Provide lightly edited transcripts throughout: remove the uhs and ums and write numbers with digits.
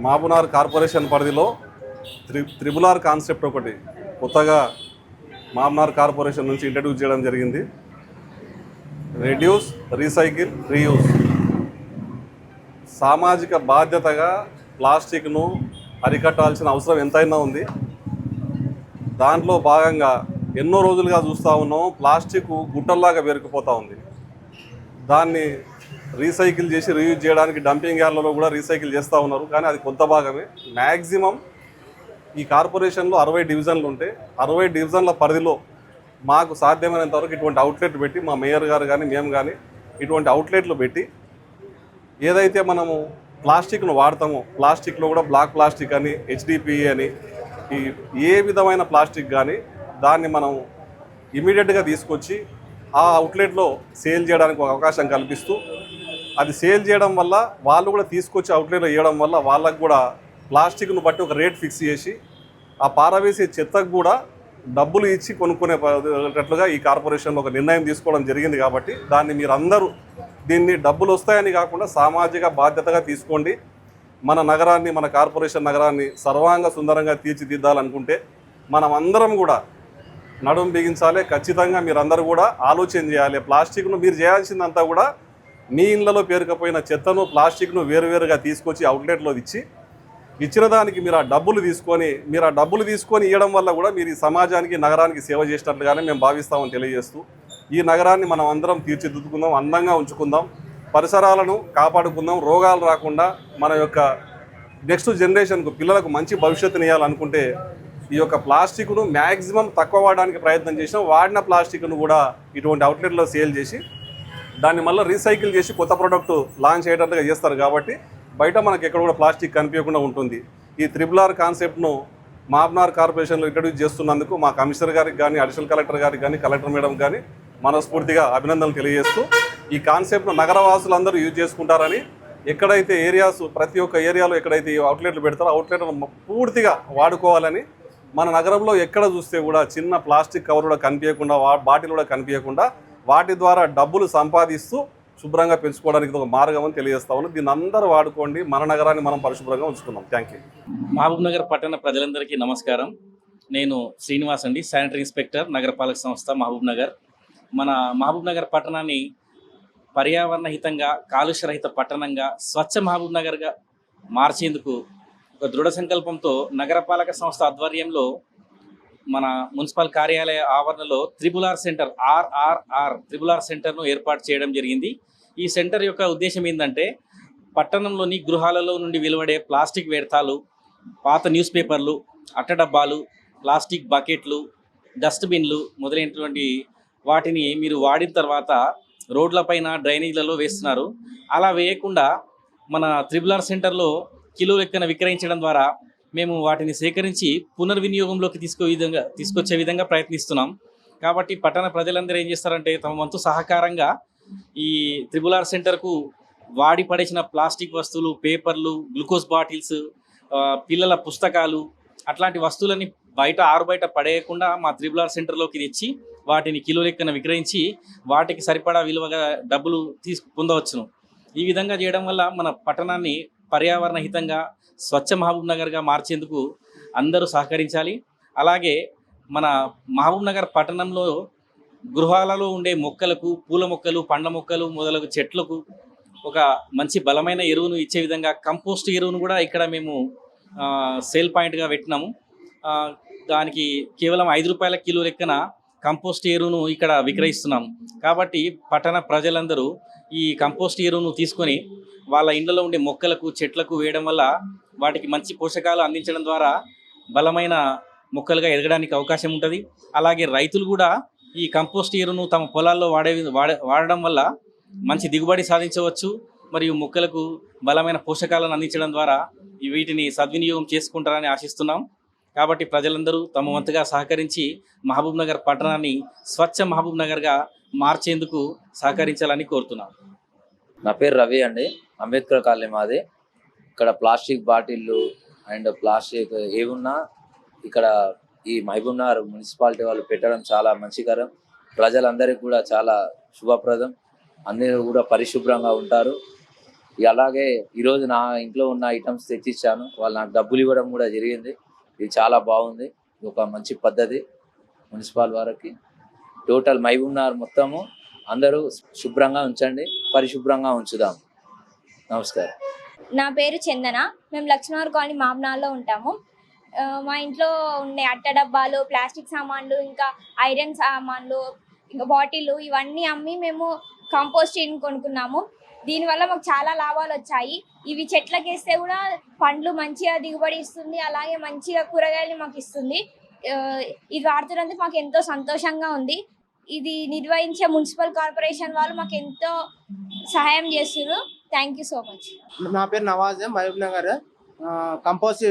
Mahabubnagar corporation పరిధిలో triple R concept ఒకటి కొత్తగా మహబూబ్నగర్ కార్పొరేషన్ నుంచి ఇంట్రడ్యూస్ చేయడం జరిగింది. Reduce, recycle, reuse. సామాజిక బాధ్యతగా ప్లాస్టిక్ను అరికట్టాల్సిన అవసరం ఎంతైనా ఉంది. దాంట్లో భాగంగా ఎన్నో రోజులుగా చూస్తూ ఉన్నాం, ప్లాస్టిక్ గుట్టల్లాగా పేరుకుపోతూ ఉంది. దాన్ని రీసైకిల్ చేసి రీయూజ్ చేయడానికి డంపింగ్ యార్డ్లలో కూడా రీసైకిల్ చేస్తూ ఉన్నారు. కానీ అది కొంత భాగమే. మ్యాక్సిమం ఈ కార్పొరేషన్లో 60 డివిజన్లు ఉంటే 60 డివిజన్ల పరిధిలో మాకు సాధ్యమైనంత వరకు ఇటువంటి అవుట్లెట్ పెట్టి, మా మేయర్ గారు కానీ మేము కానీ ఇటువంటి అవుట్లెట్లు పెట్టి, ఏదైతే మనము ప్లాస్టిక్ను వాడతామో ప్లాస్టిక్లో కూడా బ్లాక్ ప్లాస్టిక్ అని, హెచ్డిపిఏ అని, ఈ ఏ విధమైన ప్లాస్టిక్ కానీ దాన్ని మనం ఇమీడియట్గా తీసుకొచ్చి ఆ అవుట్లెట్లో సేల్ చేయడానికి ఒక అవకాశం కల్పిస్తూ, అది సేల్ చేయడం వల్ల వాళ్ళు కూడా తీసుకొచ్చి అవుట్లెట్లో వేయడం వల్ల వాళ్ళకు కూడా ప్లాస్టిక్ను బట్టి ఒక రేట్ ఫిక్స్ చేసి ఆ పారవేసే చెత్తకు కూడా డబ్బులు ఇచ్చి కొనుక్కునేటట్లుగా ఈ కార్పొరేషన్లో ఒక నిర్ణయం తీసుకోవడం జరిగింది. కాబట్టి దాన్ని మీరందరూ దీన్ని డబ్బులు వస్తాయని కాకుండా సామాజిక బాధ్యతగా తీసుకోండి. మన నగరాన్ని, మన కార్పొరేషన్ నగరాన్ని సర్వాంగ సుందరంగా తీర్చిదిద్దాలనుకుంటే మనం అందరం కూడా నడుం బిగించాలి. ఖచ్చితంగా మీరందరూ కూడా ఆలోచన చేయాలి. ప్లాస్టిక్ను మీరు చేయాల్సిందంతా కూడా మీ ఇళ్లలో పేరుకపోయిన చెత్తను, ప్లాస్టిక్ను వేరువేరుగా తీసుకొచ్చి అవుట్లెట్లో ఇచ్చిన దానికి మీరు ఆ డబ్బులు తీసుకొని ఇవ్వడం వల్ల కూడా మీరు ఈ సమాజానికి, నగరానికి సేవ చేసినట్లుగానే మేము భావిస్తామని తెలియజేస్తూ, ఈ నగరాన్ని మనం అందరం తీర్చిదిద్దుకుందాం, అందంగా ఉంచుకుందాం, పరిసరాలను కాపాడుకుందాం. రోగాలు రాకుండా మన యొక్క నెక్స్ట్ జనరేషన్కు, పిల్లలకు మంచి భవిష్యత్తుని ఇవ్వాలనుకుంటే ఈ యొక్క ప్లాస్టిక్ను మ్యాక్సిమం తక్కువ వాడడానికి ప్రయత్నం చేసినాం. వాడిన ప్లాస్టిక్ను కూడా ఇటువంటి అవుట్లెట్లో సేల్ చేసి దాన్ని మళ్ళీ రీసైకిల్ చేసి కొత్త ప్రోడక్ట్ లాంచ్ అయ్యేటట్టుగా చేస్తారు. కాబట్టి బయట మనకు ఎక్కడ కూడా ప్లాస్టిక్ కనిపించకుండా ఉంటుంది. ఈ త్రిబుల్ ఆర్ కాన్సెప్ట్ను మహబూబ్నగర్ కార్పొరేషన్లో ఇంట్రడ్యూస్ చేస్తున్నందుకు మా కమిషనర్ గారికి కానీ, అడిషనల్ కలెక్టర్ గారికి కానీ, కలెక్టర్ మేడం కానీ మనస్ఫూర్తిగా అభినందనలు తెలియజేస్తూ, ఈ కాన్సెప్ట్ను నగరవాసులందరూ యూజ్ చేసుకుంటారని, ఎక్కడైతే ఏరియాస్, ప్రతి ఒక్క ఏరియాలో ఎక్కడైతే అవుట్లెట్లు పెడతారో అవుట్లెట్లను పూర్తిగా వాడుకోవాలని, మన నగరంలో ఎక్కడ చూస్తే కూడా చిన్న ప్లాస్టిక్ కవర్ కూడా కనిపించకుండా, బాటిల్ కూడా కనిపించకుండా, వాటి ద్వారా డబ్బులు సంపాదిస్తూ శుభ్రంగా పెంచుకోవడానికి ఒక మార్గం అని తెలియజేస్తా ఉన్నాం. దీన్ని అందరూ వాడుకోండి. మన నగరాన్ని మనం పరిశుభ్రంగా ఉంచుకుందాం. Thank you. మహబూబ్నగర్ పట్టణ ప్రజలందరికీ నమస్కారం. నేను శ్రీనివాస్ అండి, శానిటరీ ఇన్స్పెక్టర్, నగరపాలక సంస్థ మహబూబ్నగర్. మన మహబూబ్నగర్ పట్టణాన్ని పర్యావరణ హితంగా, కాలుష్యరహిత పట్టణంగా, స్వచ్ఛ మహబూబ్నగర్గా మార్చేందుకు ఒక దృఢ సంకల్పంతో నగరపాలక సంస్థ ఆధ్వర్యంలో మన మున్సిపల్ కార్యాలయ ఆవరణలో triple R centre, triple R సెంటర్ను ఏర్పాటు చేయడం జరిగింది. ఈ సెంటర్ యొక్క ఉద్దేశం ఏంటంటే, పట్టణంలోని గృహాలలో నుండి వెలువడే ప్లాస్టిక్ వ్యర్థాలు, పాత న్యూస్ పేపర్లు, అట్టడబ్బాలు, ప్లాస్టిక్ బకెట్లు, డస్ట్బిన్లు మొదలైనటువంటి వాటిని మీరు వాడిన తర్వాత రోడ్లపైన, డ్రైనేజీలలో వేస్తున్నారు. అలా వేయకుండా మన త్రిబుల్ ఆర్ సెంటర్లో కిలో లెక్కన విక్రయించడం ద్వారా మేము వాటిని సేకరించి పునర్వినియోగంలోకి తీసుకొచ్చే విధంగా ప్రయత్నిస్తున్నాం. కాబట్టి పట్టణ ప్రజలందరూ ఏం చేస్తారంటే, తమ వంతు సహకారంగా ఈ త్రిబుల్ ఆర్ సెంటర్కు వాడి పడేసిన ప్లాస్టిక్ వస్తువులు, పేపర్లు, గ్లూకోజ్ బాటిల్స్, పిల్లల పుస్తకాలు, అట్లాంటి వస్తువులని బయట పడేయకుండా మా త్రిబుల్ ఆర్ సెంటర్లోకి తెచ్చి వాటిని కిలో లెక్కన విక్రయించి వాటికి సరిపడా విలువగా డబ్బులు పొందవచ్చును. ఈ విధంగా చేయడం వల్ల మన పట్టణాన్ని పర్యావరణ హితంగా, స్వచ్ఛ మహబూబ్నగర్గా మార్చేందుకు అందరూ సహకరించాలి. అలాగే మన మహబూబ్నగర్ పట్టణంలో గృహాలలో ఉండే మొక్కలకు, పూల మొక్కలు, పండ్ల మొక్కలు మొదలగు చెట్లకు ఒక మంచి బలమైన ఎరువును ఇచ్చే విధంగా కంపోస్ట్ ఎరువును కూడా ఇక్కడ మేము సేల్ పాయింట్గా పెట్టినాము. దానికి కేవలం 5 రూపాయల కిలో లెక్కన కంపోస్ట్ ఎరువును ఇక్కడ విక్రయిస్తున్నాము. కాబట్టి పట్టణ ప్రజలందరూ ఈ కంపోస్ట్ ఎరువును తీసుకొని వాళ్ళ ఇండ్లలో ఉండే మొక్కలకు, చెట్లకు వేయడం వల్ల వాటికి మంచి పోషకాలు అందించడం ద్వారా బలమైన మొక్కలుగా ఎదగడానికి అవకాశం ఉంటుంది. అలాగే రైతులు కూడా ఈ కంపోస్ట్ ఎరువును తమ పొలాల్లో వాడడం వల్ల మంచి దిగుబడి సాధించవచ్చు. మరియు మొక్కలకు బలమైన పోషకాలను అందించడం ద్వారా వీటిని సద్వినియోగం చేసుకుంటారని ఆశిస్తున్నాం. కాబట్టి ప్రజలందరూ తమ వంతుగా సహకరించి మహబూబ్నగర్ పట్టణాన్ని స్వచ్ఛ మహబూబ్నగర్గా మార్చేందుకు సహకరించాలని కోరుతున్నాం. నా పేరు రవి అండి, అంబేద్కర్ కాలనీ మాది. ఇక్కడ ప్లాస్టిక్ బాటిళ్ళు అండ్ ప్లాస్టిక్ ఏమున్నా ఇక్కడ ఈ మహబూబ్నగర్ మున్సిపాలిటీ వాళ్ళు పెట్టడం చాలా మంచికరం. ప్రజలందరికీ కూడా చాలా శుభప్రదం. అన్నీ కూడా పరిశుభ్రంగా ఉంటారు. ఇక అలాగే ఈరోజు నా ఇంట్లో ఉన్న ఐటమ్స్ తెచ్చిచ్చాను, వాళ్ళు నాకు డబ్బులు ఇవ్వడం కూడా జరిగింది. ఇది చాలా బాగుంది, ఇది ఒక మంచి పద్ధతి మున్సిపల్ వారికి. టోటల్ మహబూబ్నగర్ మొత్తము అందరూ శుభ్రంగా ఉంచండి, పరిశుభ్రంగా ఉంచుదాం. నమస్కారం. నా పేరు చందన. మేము లక్ష్మణ్ కాలనీ మాబ్నాల్లో ఉంటాము. మా ఇంట్లో ఉండే అట్ట డబ్బాలు, ప్లాస్టిక్ సామాన్లు, ఇంకా ఐరన్ సామాన్లు, ఇంకా బాటిళ్ళు ఇవన్నీ అమ్మి మేము కాంపోస్ట్ కొనుక్కున్నాము. దీనివల్ల మాకు చాలా లాభాలు వచ్చాయి. ఇవి చెట్లకి వేస్తే కూడా పండ్లు మంచిగా దిగుబడి ఇస్తుంది, అలాగే మంచిగా కూరగాయలు మాకు ఇస్తుంది. ఇది వాడుతున్నందుకు మాకు ఎంతో సంతోషంగా ఉంది. ఇది నిర్వహించే మున్సిపల్ కార్పొరేషన్ వాళ్ళు మాకు ఎంతో సహాయం చేస్తున్నారు. Thank you so much. నా పేరు నవాజ్, మహబూబ్ నగర్. కంపోస్ట్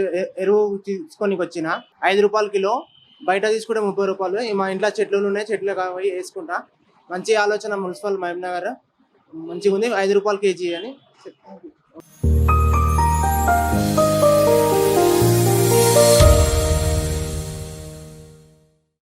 ఎరువు తీసుకొని వచ్చిన 5 రూపాయలు కిలో, బయట తీసుకుంటే 30 రూపాయలు. మా ఇంట్లో చెట్లు ఉన్నాయి, చెట్లు పోయి వేసుకుంటా. మంచి ఆలోచన మున్సిపల్ మహబూబ్ నగర్, మంచిగా ఉంది. 5 రూపాయలు కేజీ అని.